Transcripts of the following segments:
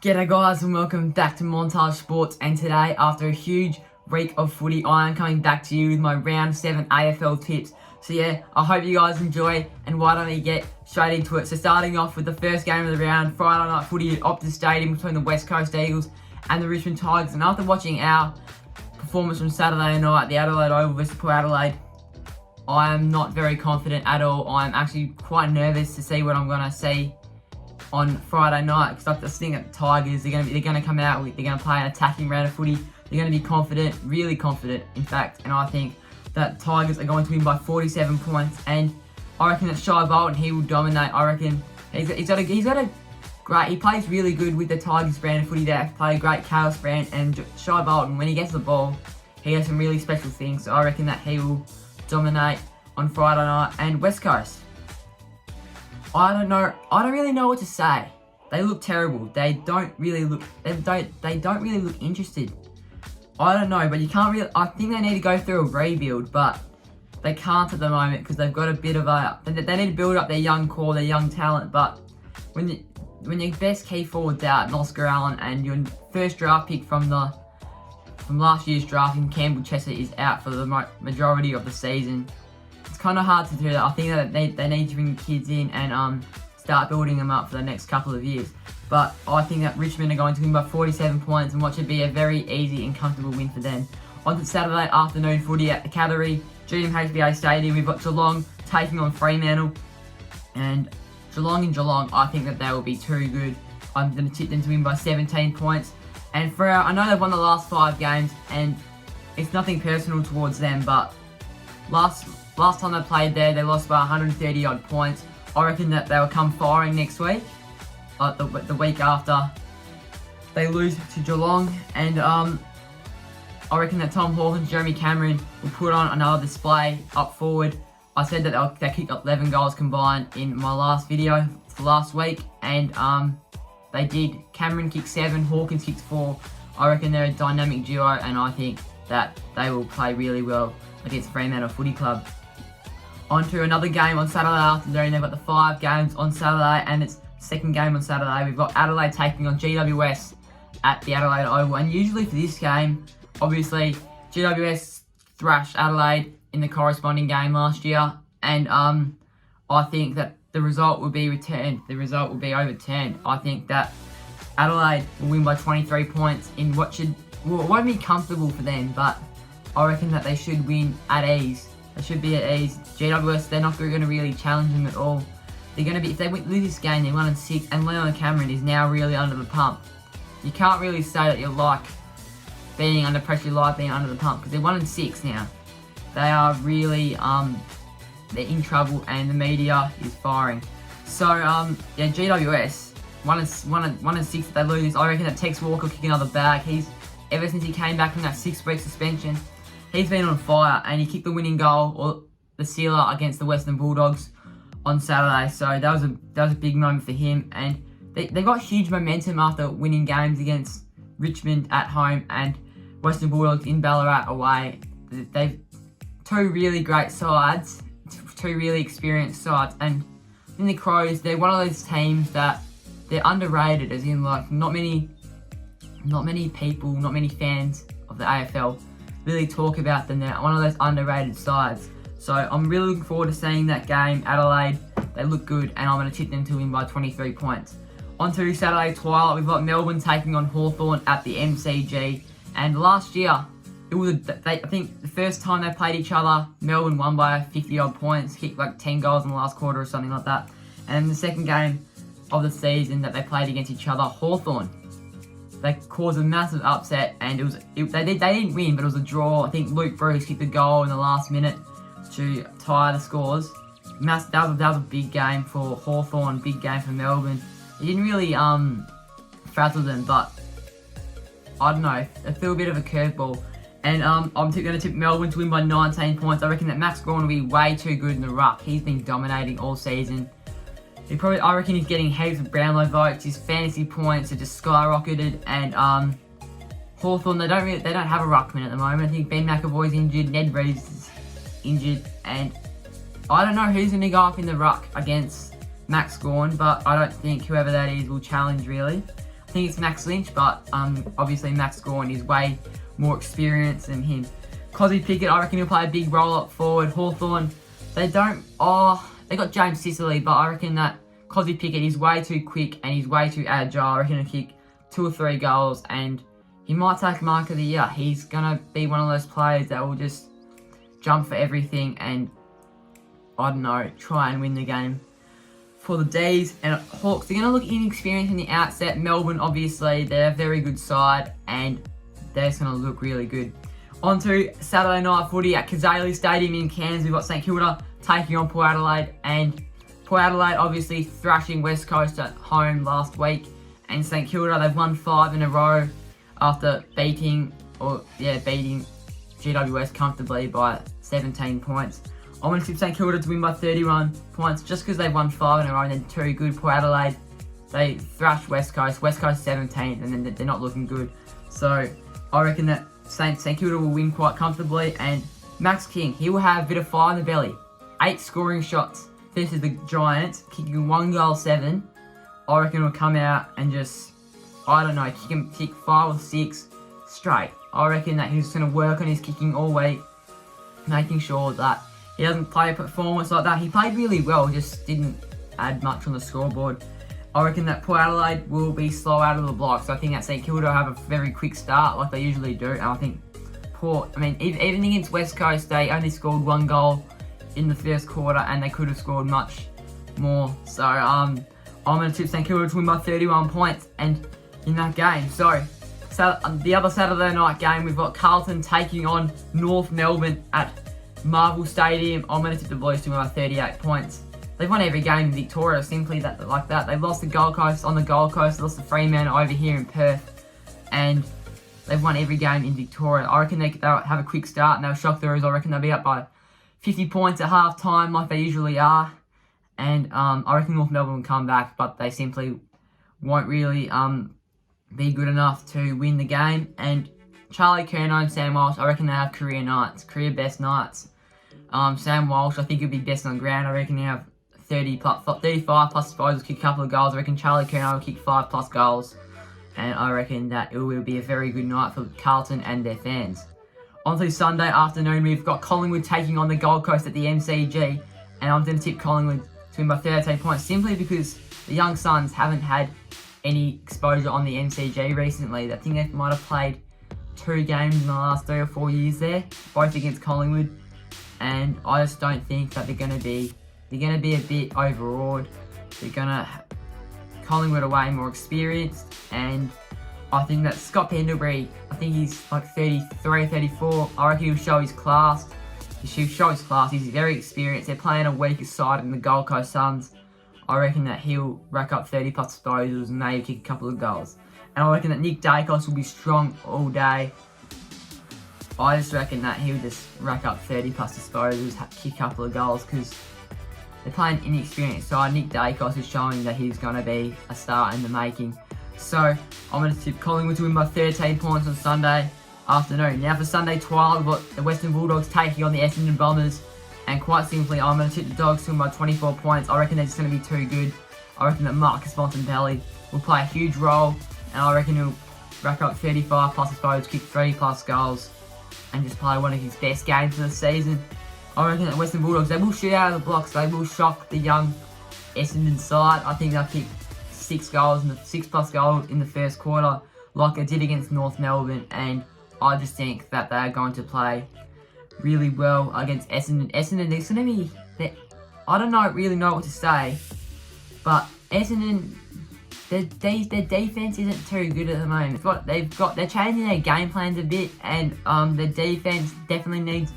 G'day guys and welcome back to Montage Sports, and today after a huge week of footy I am coming back to you with my round 7 AFL tips. So yeah, I hope you guys enjoy, and why don't we get straight into it. So starting off with the first game of the round, Friday night footy at Optus Stadium between the West Coast Eagles and the Richmond Tigers. And after watching our performance from Saturday night at the Adelaide Oval versus Port Adelaide, I am not very confident at all. I'm actually quite nervous to see what I'm going to see on Friday night, because I just think that the Tigers they're going to come out with, they're going to play an attacking round of footy. They're going to be confident, really confident, in fact. And I think that Tigers are going to win by 47 points. And I reckon that Shai Bolton, he will dominate. I reckon he's got a great. He plays really good with the Tigers brand of footy. They play a great chaos brand, and Shai Bolton, when he gets the ball, he has some really special things. So I reckon that he will dominate on Friday night. And West Coast, I don't know. I don't really know what to say. They look terrible. They don't really look interested. I don't know, but you can't really. I think they need to go through a rebuild, but they can't at the moment because they've got a bit of a. They need to build up their young core, their young talent. But when your best key forward's out, Oscar Allen, and your first draft pick from last year's draft, in Campbell Chester, is out for the majority of the season, it's kind of hard to do that. I think that they need to bring the kids in and start building them up for the next couple of years. But I think that Richmond are going to win by 47 points and watch it be a very easy and comfortable win for them. On to Saturday afternoon footy at the Cattery, GMHBA Stadium. We've got Geelong taking on Fremantle. And Geelong, I think that they will be too good. I'm going to tip them to win by 17 points. And I know they've won the last 5 games, and it's nothing personal towards them, but last time they played there, they lost by 130 odd points. I reckon that they will come firing next week, the week after they lose to Geelong. And I reckon that Tom Hawkins, Jeremy Cameron will put on another display up forward. I said that they kicked up 11 goals combined in my last video for last week, and they did. Cameron kicked 7, Hawkins kicked 4. I reckon they're a dynamic duo, and I think that they will play really well against Fremantle Footy Club. On to another game on Saturday afternoon. They've got the 5 games on Saturday, and it's second game on Saturday. We've got Adelaide taking on GWS at the Adelaide Oval. And usually for this game, obviously, GWS thrashed Adelaide in the corresponding game last year. And I think that the result will be returned. The result will be overturned. I think that Adelaide will win by 23 points in what won't be comfortable for them, but I reckon that they should win at ease. They should be at ease. GWS, they're not going to really challenge them at all. They're going to be, if they lose this game, they're 1-6, and Leon Cameron is now really under the pump. You can't really say that you like being under pressure, like being under the pump, because they're 1-6 now. They are really, they're in trouble, and the media is firing. So, yeah, GWS, 1-6 if they lose. I reckon that Tex Walker will kick another bag. Ever since he came back from that 6-week suspension, he's been on fire, and he kicked the winning goal, or the sealer, against the Western Bulldogs on Saturday. So that was a big moment for him, and they got huge momentum after winning games against Richmond at home and Western Bulldogs in Ballarat away. They've 2 really great sides, 2 really experienced sides, and in the Crows, they're one of those teams that they're underrated, as in like not many people, not many fans of the AFL really talk about them. They're one of those underrated sides. So I'm really looking forward to seeing that game. Adelaide, they look good, and I'm going to tip them to win by 23 points. On to Saturday twilight, we've got Melbourne taking on Hawthorn at the MCG. And last year, I think the first time they played each other, Melbourne won by 50 odd points, kicked like 10 goals in the last quarter or something like that. And the second game of the season that they played against each other, Hawthorn, they caused a massive upset, and they didn't win, but it was a draw. I think Luke Bruce kicked the goal in the last minute to tie the scores. That was a big game for Hawthorn, big game for Melbourne. It didn't really frazzle them, but I don't know. It felt a bit of a curveball. And I'm going to tip Melbourne to win by 19 points. I reckon that Max Gawn will be way too good in the ruck. He's been dominating all season. I reckon he's getting heaps of Brownlow votes. His fantasy points are just skyrocketed, and Hawthorn, they don't have a ruckman at the moment. I think Ben McAvoy's injured, Ned Reeves is injured, and I don't know who's going to go up in the ruck against Max Gawn, but I don't think whoever that is will challenge really. I think it's Max Lynch, but obviously Max Gawn is way more experienced than him. Cosby Pickett, I reckon he'll play a big role up forward. Hawthorn, they got James Sicily, but I reckon that Cosby Pickett is way too quick and he's way too agile. I reckon he'll kick 2 or 3 goals and he might take Mark of the Year. He's going to be one of those players that will just jump for everything and, I don't know, try and win the game. For the D's and Hawks, they're going to look inexperienced in the outset. Melbourne, obviously, they're a very good side and they're just going to look really good. On to Saturday night footy at Cazaly Stadium in Cairns. We've got St Kilda taking on Port Adelaide, and Port Adelaide obviously thrashing West Coast at home last week, and St Kilda, they've won 5 in a row after beating GWS comfortably by 17 points. I'm going to tip St Kilda to win by 31 points just because they've won 5 in a row and they're too good. Port Adelaide, they thrashed West Coast 17th, and then they're not looking good. So I reckon that St Kilda will win quite comfortably, and Max King, he will have a bit of fire in the belly. 8 scoring shots. This is the Giants, kicking 1 goal 7. I reckon he'll come out and just, I don't know, kick 5 or 6 straight. I reckon that he's going to work on his kicking all week, making sure that he doesn't play a performance like that. He played really well, just didn't add much on the scoreboard. I reckon that Port Adelaide will be slow out of the blocks. I think that St Kilda will have a very quick start like they usually do. And I think even against West Coast, they only scored 1 goal in the first quarter and they could have scored much more. So I'm going to tip St Kilda to win by 31 points and in that game. So the other Saturday night game, we've got Carlton taking on North Melbourne at Marvel Stadium. I'm going to tip the Blues to win by 38 points. They've won every game in Victoria, simply like that. They've lost the Gold Coast on the Gold Coast, they lost the Fremantle over here in Perth, and they've won every game in Victoria. I reckon they'll have a quick start and they'll shock the Roos. I reckon they'll be up by 50 points at half time like they usually are. And I reckon North Melbourne will come back, but they simply won't really be good enough to win the game. And Charlie Curnow and Sam Walsh, I reckon they have career best nights. Sam Walsh, I think he'll be best on the ground. I reckon he'll have 35 plus disposals, kick a couple of goals. I reckon Charlie Curnow will kick 5 plus goals. And I reckon that it will be a very good night for Carlton and their fans. On to Sunday afternoon, we've got Collingwood taking on the Gold Coast at the MCG. And I'm going to tip Collingwood to win by 13 points simply because the young Suns haven't had any exposure on the MCG recently. I think they might have played 2 games in the last 3 or 4 years there, both against Collingwood. And I just don't think that they're going to be a bit overawed. Collingwood are way more experienced, and I think that Scott Pendlebury, I think he's like 33, 34. I reckon he'll show his class. He's very experienced. They're playing a weaker side in the Gold Coast Suns. I reckon that he'll rack up 30 plus disposals and maybe kick a couple of goals. And I reckon that Nick Dacos will be strong all day. I just reckon that he'll just rack up 30 plus disposals, kick a couple of goals, because they're playing inexperienced side. Nick Dacos is showing that he's going to be a star in the making. So I'm going to tip Collingwood to win by 13 points on Sunday afternoon. Now for Sunday twilight, we've got the Western Bulldogs taking on the Essendon Bombers. And quite simply, I'm going to tip the Dogs to win by 24 points. I reckon they're just going to be too good. I reckon that Marcus Bontempelli will play a huge role. And I reckon he'll rack up 35 plus disposals, kick 3 plus goals, and just play one of his best games of the season. I reckon that Western Bulldogs, they will shoot out of the blocks. They will shock the young Essendon side. I think they'll kick 6 plus goals in the first quarter, like they did against North Melbourne. And I just think that they're going to play really well against Essendon. Essendon, they're going to be, I don't really know what to say, but Essendon, their defense isn't too good at the moment. They're changing their game plans a bit, and their defense definitely needs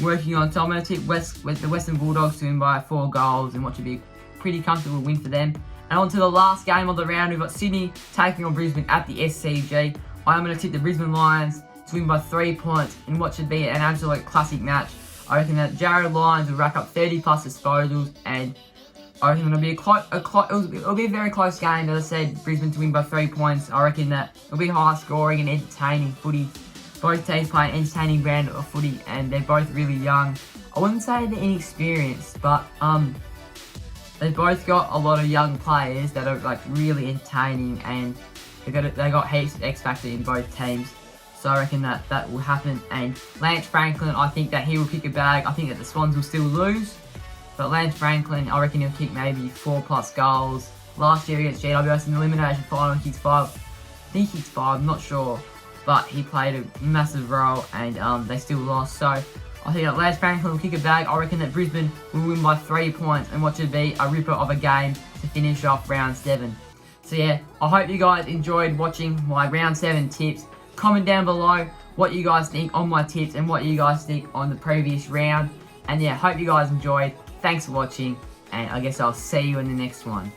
working on. So I'm going to tip the Western Bulldogs to win by 4 goals, and what should be a pretty comfortable win for them. And on to the last game of the round, we've got Sydney taking on Brisbane at the SCG. I am going to tip the Brisbane Lions to win by 3 points in what should be an absolute classic match. I reckon that Jared Lyons will rack up 30 plus disposals, and I reckon it'll be a very close game. As I said, Brisbane to win by 3 points. I reckon that it'll be high scoring and entertaining footy. Both teams play an entertaining brand of footy, and they're both really young. I wouldn't say they're inexperienced, but they've both got a lot of young players that are like really entertaining, and They got heaps of X factor in both teams. So I reckon that will happen. And Lance Franklin, I think that he will kick a bag. I think that the Swans will still lose. But Lance Franklin, I reckon he'll kick maybe 4+ goals. Last year against GWS in the elimination final, he kicked 5. I think he kicked 5, I'm not sure. But he played a massive role and they still lost. So I think that Lance Franklin will kick a bag. I reckon that Brisbane will win by 3 points and watch it be a ripper of a game to finish off round 7. So yeah, I hope you guys enjoyed watching my round 7 tips. Comment down below what you guys think on my tips and what you guys think on the previous round. And yeah, hope you guys enjoyed. Thanks for watching, and I guess I'll see you in the next one.